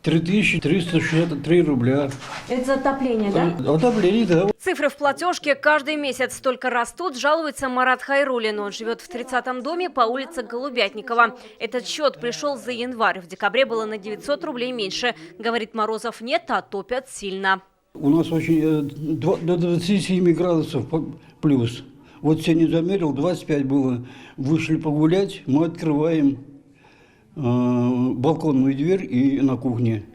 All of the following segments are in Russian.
3363 рубля. Это за отопление, да? Отопление, да. Цифры в платежке каждый месяц только растут, жалуется Марат Хайрулин. Он живет в 30-м доме по улице Голубятникова. Этот счет пришел за январь. В декабре было на 900 рублей меньше. Говорит, морозов нет, а топят сильно. У нас очень до 27 градусов плюс. Вот сегодня замерил, 25 было. Вышли погулять, мы открываем балконную дверь и на кухне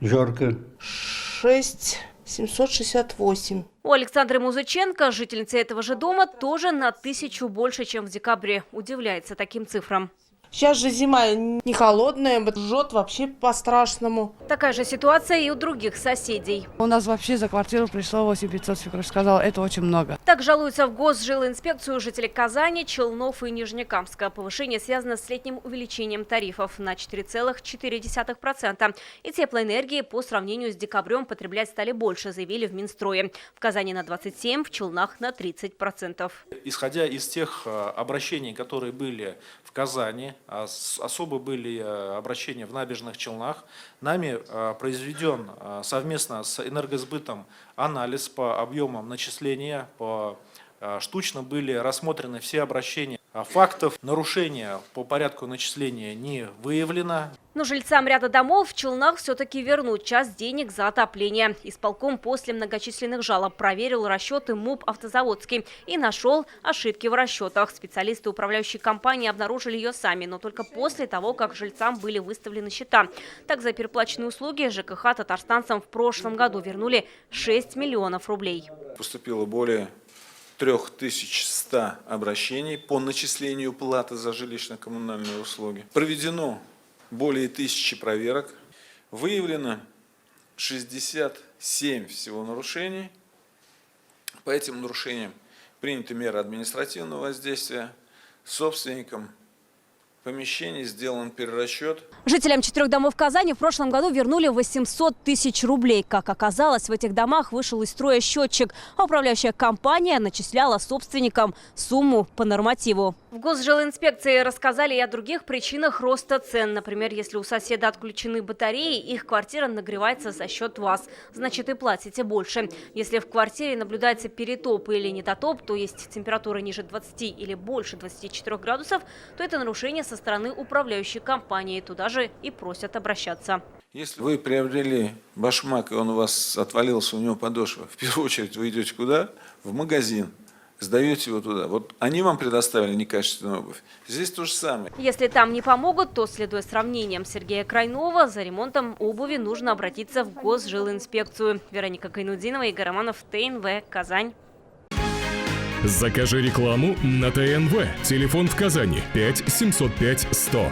жарко. 6768. У Александры Музыченко, жительницы этого же дома, тоже на 1000 больше, чем в декабре. Удивляется таким цифрам. Сейчас же зима не холодная, жжет вообще по-страшному. Такая же ситуация и у других соседей. У нас вообще за квартиру пришло 8500, свекровь сказала, это очень много. Так жалуются в Госжилинспекцию жители Казани, Челнов и Нижнекамска. Повышение связано с летним увеличением тарифов на 4,4%. И теплоэнергии по сравнению с декабрем потреблять стали больше, заявили в Минстрое. В Казани на 27%, в Челнах на 30%. Исходя из тех обращений, которые были в Казани, особо были обращения в Набережных Челнах, нами произведен совместно с Энергосбытом анализ по объемам начисления, штучно были рассмотрены все обращения. Фактов нарушения по порядку начисления не выявлено. Но жильцам ряда домов в Челнах все-таки вернут часть денег за отопление. Исполком после многочисленных жалоб проверил расчеты МУП «Автозаводский» и нашел ошибки в расчетах. Специалисты управляющей компании обнаружили ее сами, но только после того, как жильцам были выставлены счета. Так, за переплаченные услуги ЖКХ татарстанцам в прошлом году вернули 6 миллионов рублей. Поступило более 3100 обращений по начислению платы за жилищно-коммунальные услуги. Проведено более 1000 проверок. Выявлено 67 всего нарушений. По этим нарушениям приняты меры административного воздействия. Собственникам помещений сделан перерасчет. Жителям 4 домов Казани в прошлом году вернули 800 тысяч рублей. Как оказалось, в этих домах вышел из строя счетчик, а управляющая компания начисляла собственникам сумму по нормативу. В Госжилинспекции рассказали и о других причинах роста цен. Например, если у соседа отключены батареи, их квартира нагревается за счет вас. Значит, и платите больше. Если в квартире наблюдается перетоп или недотоп, то есть температура ниже 20 или больше 24 градусов, то это нарушение со стороны управляющей компании. Туда же и просят обращаться. Если вы приобрели башмак, и он у вас отвалился, у него подошва, в первую очередь вы идете куда? В магазин. Сдаете его туда. Вот они вам предоставили некачественную обувь. Здесь то же самое. Если там не помогут, то, следуя сравнениям Сергея Крайнова, за ремонтом обуви нужно обратиться в Госжилинспекцию. Вероника Кайнудинова, Игорь Романов, ТНВ, Казань. Закажи рекламу на ТНВ. Телефон в Казани 5 705 100.